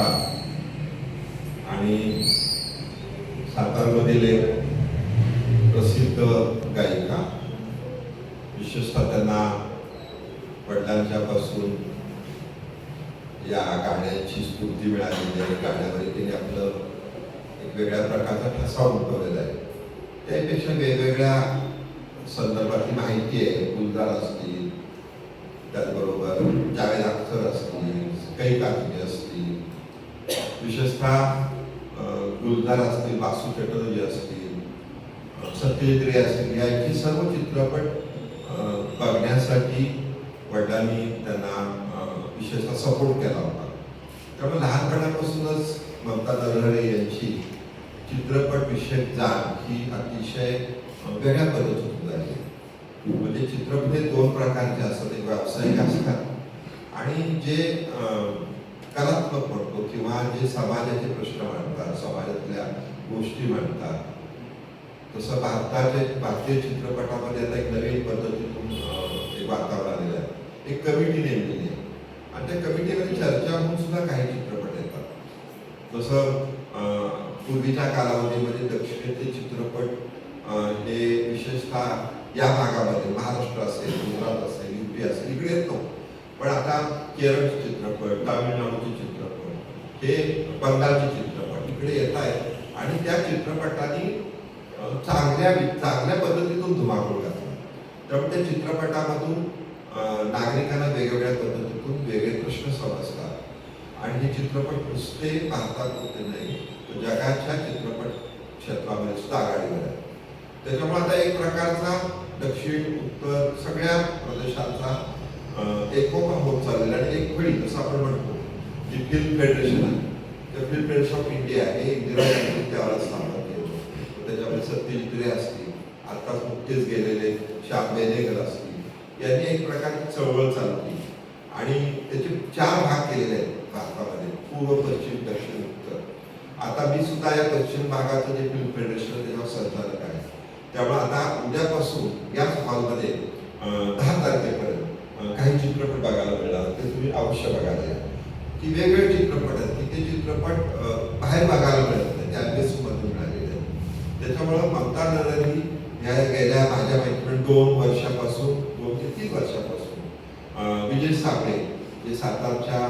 अभिनेता आणि सातारमधील एक प्रसिद्ध गायिका, विशेषतः त्यांना वडिलांच्या पासून या गाण्याची स्फूर्ती मिळालेली आहे. गाण्यावर तिने आपलं एक वेगळ्या प्रकारचा ठसा उमटवलेला आहे. त्यापेक्षा वेगवेगळ्या संदर्भातली माहिती आहे. गुलजार असतील, त्याचबरोबर जावेद अख्तर असतील, काही काकीने असतील, विशेषतः गुलजार असतील, बासू चटर्जी असतील, सत्यजित रे असतील, यांची सर्व चित्रपट बघण्यासाठी वडिलांनी त्यांना विशेषतः सपोर्ट केला होता. त्यामुळे लहानपणापासूनच ममता नरहरे यांची चित्रपट विषयक जाण ही अतिशय वेगळ्या पद्धतीतून झाली. म्हणजे चित्रपट हे दोन प्रकारचे असतात, एक व्यावसायिक असतात आणि जे कलात्मक म्हणतो किंवा जे समाजाचे प्रश्न मांडतात, समाजातल्या गोष्टी मांडतात. तसं भारतीय चित्रपटामध्ये आता एक नवीन पद्धतीतून एक वातावरण आलेलं आहे. एक कमिटी नेमलेली आहे आणि त्या कमिटीमध्ये चर्चा होऊन सुद्धा काही चित्रपट येतात. जसं पूर्वीच्या कालावधीमध्ये दक्षिणेतले चित्रपट हे विशेषतः या भागामध्ये महाराष्ट्र असेल, गुजरात असेल, युपी असेल, इकडे येत नव्हतं. पण आता केरळचे चित्रपट, तामिळनाडूचे चित्रपट, हे बंगालचे चित्रपट इकडे येत आहेत आणि त्या चित्रपटांनी चांगल्या पद्धतीतून धुमाकूळ घातला. त्यामुळे त्या चित्रपटामधून नागरिकांना वेगवेगळ्या पद्धतीतून वेगळे प्रश्न समजतात आणि हे चित्रपट नुसते भारतात होते नाही, जगाच्या चित्रपट क्षेत्रामध्ये सुद्धा आघाडीवर आहे. त्याच्यामुळे आता एक प्रकारचा दक्षिण उत्तर सगळ्या प्रदेशांचा एकोपा होत चाललेला आणि एक फळी जसं आपण म्हणतो जी फिल्म फेडरेशन आहे, त्या फिल्म फेडरेशन ऑफ इंडिया हे इंदिरा गांधी त्यावेळेला स्थापन केलं. त्याच्यामध्ये सत्यजित रे असतील, आत्ताच नुकतेच गेलेले श्याम बेनेगल असतील, यांनी एक प्रकारची चळवळ चालू केली आणि त्याचे 4 भाग केलेले आहेत भारतामध्ये, पूर्व, पश्चिम, दक्षिण, उत्तर. आता मी सुद्धा या पश्चिम भागाचं जे फिल्म फेडरेशन त्याच्यावर संचालक आहे. त्यामुळे आता उद्यापासून याच हॉलमध्ये 10 तारखेपर्यंत काही चित्रपट बघायला मिळणार, ते तुम्ही अवश्य बघायला या. की वेगवेगळे चित्रपट आहेत की ते चित्रपट बाहेर बघायला मिळत नाही, त्या अभ्यासमधून मिळालेले आहेत. त्याच्यामुळं ममता नरहरी ह्या गेल्या माझ्या मैत्रिणी 2 वर्षापासून 2 ते 3 वर्षापासून विजय साबळे जे सातारच्या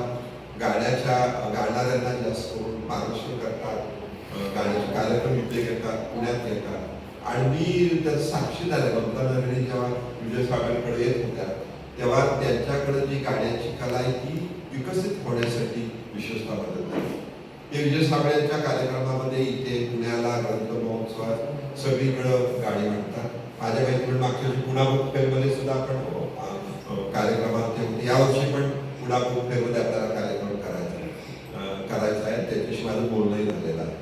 गाणाऱ्यांना जास्त करून मार्गदर्शन करतात, गाण्याचे कार्यक्रम इथे घेतात, पुण्यात घेतात आणि मी त्याचं साक्षीदार आहे. ममता नरहरी जेव्हा विजय साबळेकडे येत होत्या तेव्हा त्यांच्याकडे जी गाण्याची कला आहे ती विकसित होण्यासाठी विशेषतः मदत झाली. ते विजय साबळेंच्या कार्यक्रमामध्ये इथे पुण्याला ग्रंथ महोत्सवात सगळीकडं गाणी म्हणतात. माझ्या मैत्रिणी मागच्या वर्षी पुणा बुक फेअरमध्ये सुद्धा आपण कार्यक्रमात ते होते. यावर्षी पण पुणा बुक फेअरमध्ये आपल्याला कार्यक्रम करायचा आहे. त्याच्याशी माझं बोलणंही झालेलं आहे.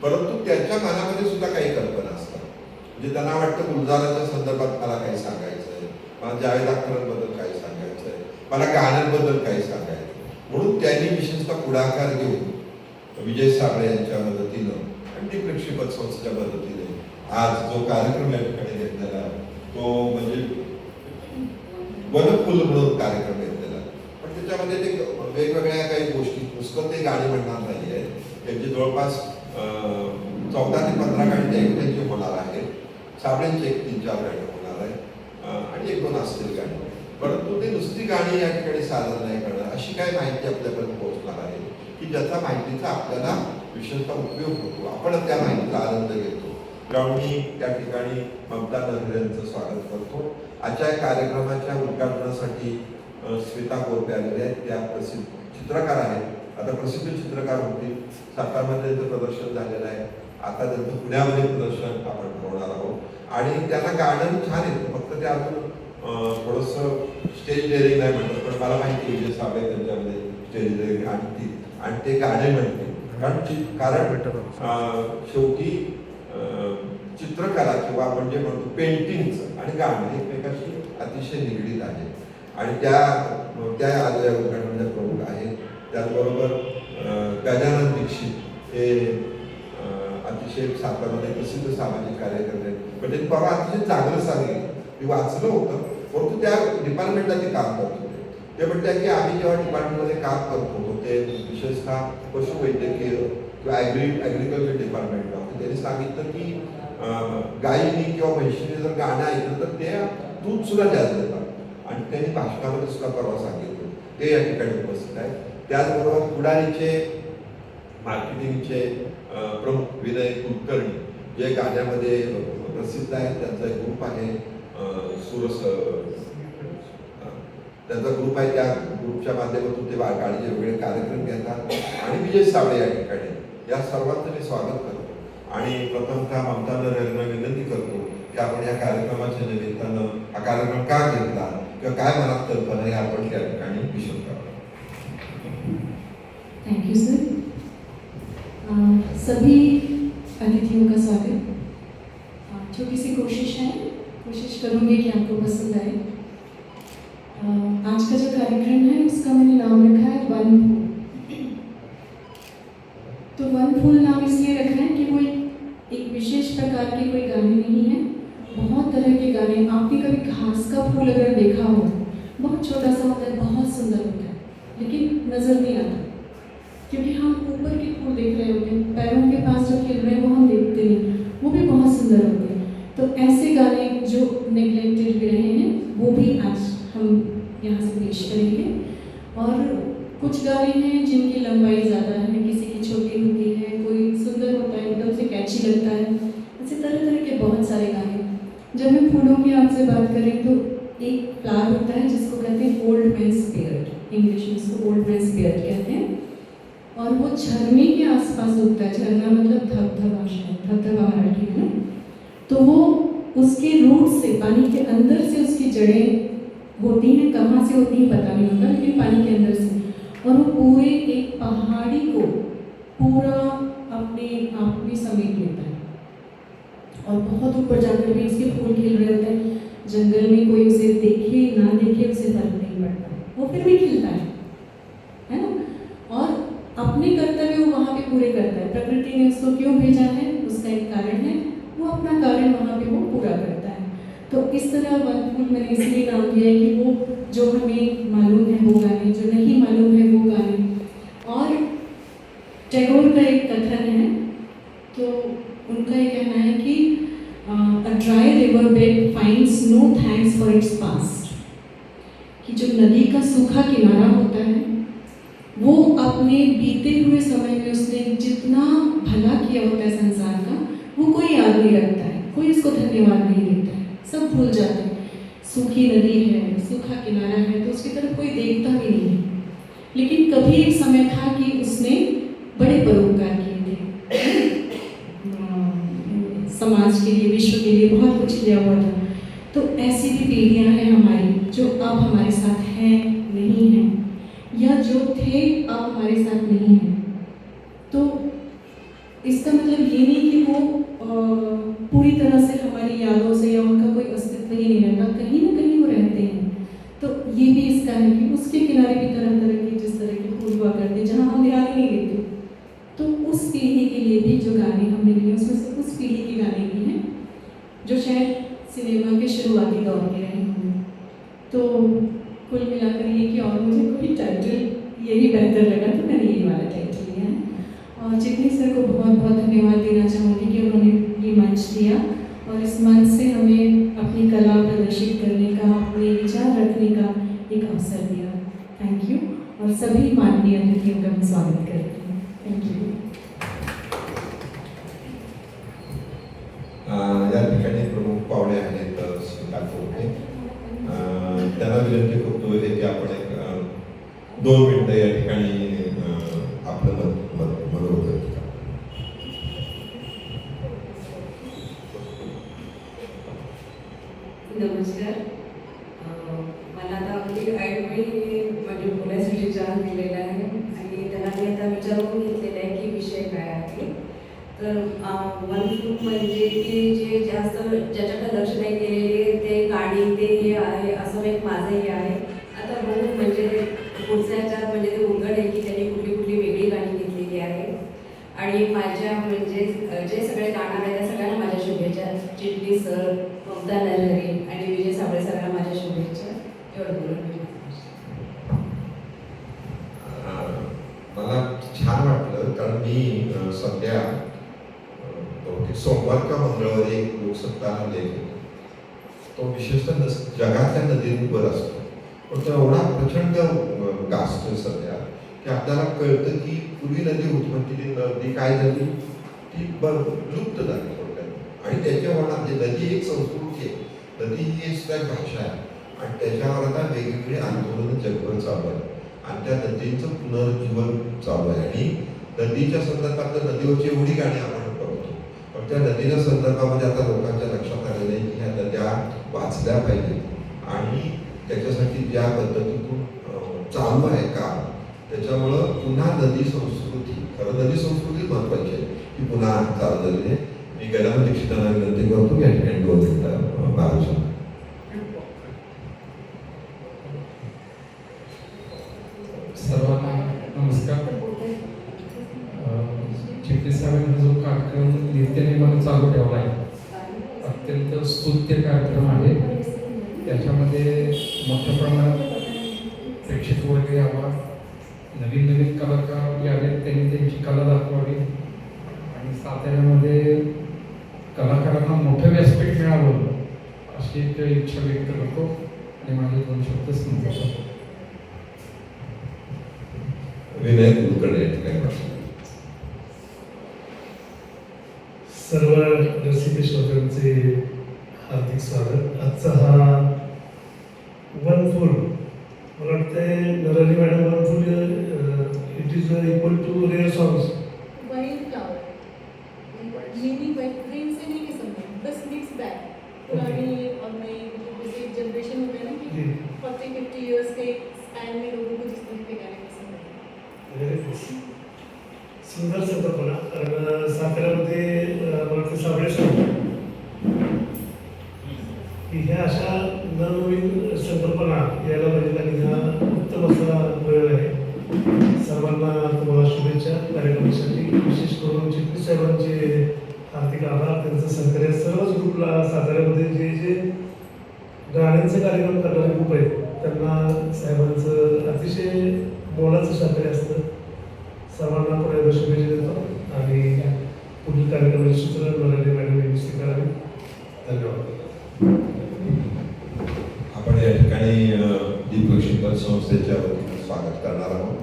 परंतु त्यांच्या मनामध्ये सुद्धा काही कल्पना असतात. म्हणजे त्यांना वाटतं गुलजाराच्या संदर्भात मला काही सांगायचं आहे, मला जावेद अख्तरांबद्दल काही सांगायचं आहे, मला गाण्यांबद्दल काही सांगायचं आहे. म्हणून त्यांनी विशेषतः पुढाकार घेऊन विजय साबळे यांच्या मदतीनं आणि ती प्रक्षेपण संस्थेच्या मदतीने आज जो कार्यक्रम या ठिकाणी घेतलेला तो म्हणजे वनफुल म्हणून कार्यक्रम घेतलेला. पण त्याच्यामध्ये ते वेगवेगळ्या काही गोष्टी, नुसतं ते गाणी म्हणणार नाही आहे. त्यांची जवळपास 14 ते 15 गाणी त्या एकट्यांची होणार आहे. साबळेंची 1-3-4 गाणी होणार आहे आणि 1-2 असतील गाणी. परंतु ते नुसती गाणी या ठिकाणी सादर नाही करणार, अशी काय माहिती आपल्यापर्यंत पोहोचणार आहे की ज्याचा माहितीचा आपल्याला विशेषतः उपयोग होतो, आपण त्या माहितीचा आनंद घेतो. त्यामुळे मी त्या ठिकाणी ममता नरहरे यांचं स्वागत करतो. आजच्या कार्यक्रमाच्या उद्घाटनासाठी स्मिता कोरपे आलेले आहेत. त्या प्रसिद्ध चित्रकार आहेत, आता प्रसिद्ध चित्रकार होतील. सातारमध्ये त्यांचं प्रदर्शन झालेलं आहे, आता त्यांचं पुण्यामध्ये प्रदर्शन आपण होणार आहोत आणि त्यांना गाणं छान येतं. फक्त ते अजून थोडंसं स्टेज डेअरिंग नाही म्हणतात, पण मला माहिती आहे विजय साबळे त्यांच्यामध्ये स्टेज डेअरिंग आणि ते गाणे म्हणते. कारण शेवटी चित्रकला किंवा आपण जे म्हणतो पेंटिंगचं आणि गाणं एकमेकाशी अतिशय निगडीत आहे आणि त्या उद्घाटनाच्या प्रमुख आहेत. त्याचबरोबर गजानन दीक्षित हे अतिशय सातारमध्ये प्रसिद्ध सामाजिक कार्यकर्ते आहेत. पण त्यांनी बाबा अतिशय चांगलं सांगितलं, मी वाचलं होतं, परंतु त्या डिपार्टमेंटला ते काम करत होते. ते म्हणतात की आम्ही जेव्हा डिपार्टमेंटमध्ये काम करत होतो ते विशेषतः पशुवैद्यकीय किंवा ॲग्रिकल्चर डिपार्टमेंटला त्यांनी सांगितलं की गायीने किंवा म्हशीने जर गाणं ऐकलं तर ते दूध सुद्धा जास्त देतात आणि त्यांनी भाषणामध्ये सुद्धा परवा सांगितलं ते या ठिकाणी उपस्थित आहे. त्याचबरोबर पुढारीचे मार्केटिंगचे प्रमुख विनय कुलकर्णी जे गाण्यामध्ये प्रसिद्ध आहेत, त्यांचा एक ग्रुप आहे सुरस, त्यांचा ग्रुप आहे. त्या ग्रुपच्या माध्यमातून ते गाडीचे वेगवेगळे कार्यक्रम घेतात. आणि विजय सावळे या ठिकाणी, या सर्वांचं मी स्वागत करतो आणि प्रथमतः ममता यांना विनंती करतो की आपण या कार्यक्रमाच्या निमित्तानं हा कार्यक्रम का घेतला किंवा काय मनात कल्पना हे आपण त्या ठिकाणी विशद करा. Thank you sir. सभी अतिथियों का स्वागत. छोटी सी कोशिश करूंगी कि आपको पसंद आए. आज का जो कार्यक्रम है उसका मैंने नाम रखा है वन फूल. तो वन फूल नाम इसलिए रखा है कि वो एक विशेष प्रकार के कोई गाने नहीं है. बहुत तरह के गाने. आपने कभी घास का फूल अगर देखा हो, बहुत छोटा सा होता है, बहुत सुंदर होता है, लेकिन नज़र नहीं आता क्योंकि हम ऊपर के फूल देख रहे होते हैं, पैरों के पास जो खिल रहे हैं वो हम देखते नहीं, वो भी बहुत सुंदर होते हैं. तो ऐसे गाने जो नेग्लेक्टेड भी रहे हैं वो भी आज हम यहाँ से पेश करेंगे. और कुछ गाने हैं जिनकी लंबाई ज़्यादा है, किसी की छोटी होती है, कोई सुंदर होता है, एकदम से कैची लगता है. ऐसे तरह तरह के बहुत सारे गाने. जब मैं फूलों की आपसे बात करें तो एक फ्लावर होता है जिसको कहते हैं ओल्ड मैन्स बियर्ड, इंग्लिश में इसको ओल्ड मैन्स बियर्ड कहते हैं. और वो झरने के आसपास उगता है. झरना मतलब धबधबा, शायद धबधबा मराठी है ना. तो वो उसके रूट से, पानी के अंदर से उसकी जड़ें होती हैं. कहाँ से होती हैं पता नहीं होता, लेकिन पानी के अंदर से. और वो पूरे एक पहाड़ी को पूरा अपने आप में समेट लेता है. और बहुत ऊपर जाकर भी इसके फूल खिल रहे होते हैं. जंगल में कोई उसे देखे ना देखे उसे फर्क नहीं पड़ता, वो फिर भी खिलता है ना. और अपने कर्तव्य वो वहाँ पे पूरे करता है. प्रकृति ने उसको क्यों भेजा है, उसका एक कारण है, वो अपना कार्य वहाँ पे वो पूरा करता है. तो इस तरह वन फूल मैंने इसलिए नाम दिया है कि वो जो हमें मालूम है वो गाने, जो नहीं मालूम है वो गाने. और टैगोर का एक कथन है, तो उनका ये कहना है कि a dry river bed finds no thanks for its past. कि जो नदी का सूखा किनारा होता है वो अपने बीते हुए समय में उसने जितना भला किया होता है संसार का, वो कोई याद नहीं रखता है, कोई उसको धन्यवाद नहीं देता है, सब भूल जाते हैं. सूखी नदी है, सूखा किनारा है, तो उसकी तरफ कोई देखता भी नहीं है. लेकिन कभी एक समय था कि उसने बड़े परोपकार किए थे समाज के लिए, विश्व के लिए बहुत कुछ किया हुआ था. तो ऐसी भी पीढ़ियाँ हैं हमारी जो अब हमारे साथ हैं, नहीं हैं, या जो थे अब हमारे साथ नहीं हैं. तो इसका मतलब ये नहीं कि वो पूरी तरह से हमारी यादों से या उनका कोई अस्तित्व ही नहीं रहता, कहीं ना कहीं वो रहते हैं. तो ये भी इसका है कि उसके किनारे भी तरह तरह के जिस तरह के फूल हुआ करते जहाँ हम ध्यान ही नहीं देते. तो उस पीढ़ी के लिए भी जो गाने हमने लिए उसमें से उस पीढ़ी के गाने भी हैं जो शायद सिनेमा के शुरुआती दौर के रहे होंगे. तो कुल मिलाकर ये कि और मुझे कोई टाइटल यही बेहतर लगा तो मैंने यही वाला टाइटल लिया है. और चिकनी सर को बहुत बहुत धन्यवाद देना चाहूँगी कि उन्होंने ये मंच दिया और इस मंच से हमें अपनी कला प्रदर्शित करने का, अपने विचार रखने का एक अवसर दिया. Thank you. और सभी माननीय अतिथियों का मैं स्वागत करती हूँ. Thank you. या ठिकाणी प्रमुख पाहुणे आहेत श्रीकांत होते. त्यांना विनंती करतो की आपण एक 2 मिनिटं या ठिकाणी आपलं मनोरंजन करा. नमस्कार. मला आता अगदी ऐनवेळी म्हणजे बोलायसाठी चान्स दिलेला आहे आणि त्यांना मी आता विचारून घेतलेलं आहे की विषय काय आहे. तर वन फूल म्हणजे की जे जास्त ज्याच्याकडे लक्ष नाही केलेले ते गाणी ते हे आहे असं एक माझं हे आहे. आता बघून म्हणजे पुढच्या ह्याच्यात म्हणजे ते उलगड आहे की त्यांनी कुठली कुठली वेगळी गाणी घेतलेली आहे. आणि माझ्या म्हणजे जे सगळे गाणार आहेत त्या सगळ्यांना माझ्या शुभेच्छा. चिटणी सर, ममता नरहरी आणि विजय सावळे सरांना माझ्या शुभेच्छा. एवढं बोलून छान वाटलं, कारण मी सध्या बहुतेक सोमवार का मंगळवारी एक लोकसत्ता लेख होतो. तो विशेषतः जगातल्या नदींवर असतो, पण तो एवढा प्रचंड गाजतोय सध्या की आपल्याला कळतं की पूर्वी नदी होती, पण ती नदी काय झाली, ती लुप्त झाली थोडक्यात. आणि त्याच्या वरणात नदी एक संस्कृती आहे, नदी ही एक सुद्धा भाषा आहे, आणि त्याच्यावर आता वेगवेगळे आंदोलन जगभर चालू आहे, आणि त्या नदीचं पुनर्जीवन चालू आहे. आणि नदीच्या संदर्भात नदीवरची एवढी गाणी आपण बघतो, पण त्या नदीच्या संदर्भामध्ये आता लोकांच्या लक्षात आलेलं आहे की ह्या नद्या वाचल्या पाहिजेत, आणि त्याच्यासाठी ज्या पद्धतीतून चालू आहे काम, त्याच्यामुळं पुन्हा नदी संस्कृती, खरं नदी संस्कृती महत्वाची आहे, ती पुन्हा चालू झालेली आहे. मी गैलाम दीक्षितांना विनंती करतो की या ठिकाणी 2 मिनिटं बाजूला. सर्वांना नमस्कार. चिटणीस साहेबांनी जो कार्यक्रम नित्यनेमाने चालू ठेवला आहे, अत्यंत स्तुत्य कार्यक्रम आहे. त्याच्यामध्ये मोठ्या प्रमाणात प्रेक्षक वर्ग यावा, नवीन नवीन कलाकार यावेत, त्यांनी त्यांची कला दाखवावी, आणि साताऱ्यामध्ये कलाकारांना मोठं व्यासपीठ मिळावं अशी एक इच्छा व्यक्त करतो, आणि माझे 2 शब्द संपवतो. विनय कुलकर्णी या ठिकाणी. सर्व रसिक श्रोत्यांचे हार्दिक स्वागत. आजचा हा वनफुल, मला वाटतंय नरहरी मॅडम, वनफुल it is equal to rare songs. Wild flower mini green से नहीं किस्म में, बस मिक्स बैग पुरानी और नई, जैसे जनरेशन हो गया ना कि 40-50 इयर्स के स्पैन में लोगों को जिस तरह के गाने पसंद है. सुंदर संकल्पना. कारण साताऱ्यामध्ये मला वाटतं साबळेश्वर की ह्या अशा नवनवीन संकल्पना यायला पाहिजेत, आणि हा उत्तम असा वेळ आहे. सर्वांना तुम्हाला शुभेच्छा कार्यक्रमासाठी. विशेष करून चिटणीस साहेबांचे हार्दिक आभार, त्यांचं सहकार्य. सर्वच ग्रुपला साताऱ्यामध्ये जे जे गाण्यांचे कार्यक्रम करणारे ग्रुप आहेत, त्यांना साहेबांचं अतिशय मोलाचं सहकार्य असतं. सर्वांना पुन्हा एकदा शुभेच्छा देतो, आणि पुढील कार्यक्रमाची सूचना नरहरी मॅडम यांनी स्वीकारावी. धन्यवाद. आपण या ठिकाणी दीप लक्ष्मीपत संस्थेच्या वतीने स्वागत करणार आहोत.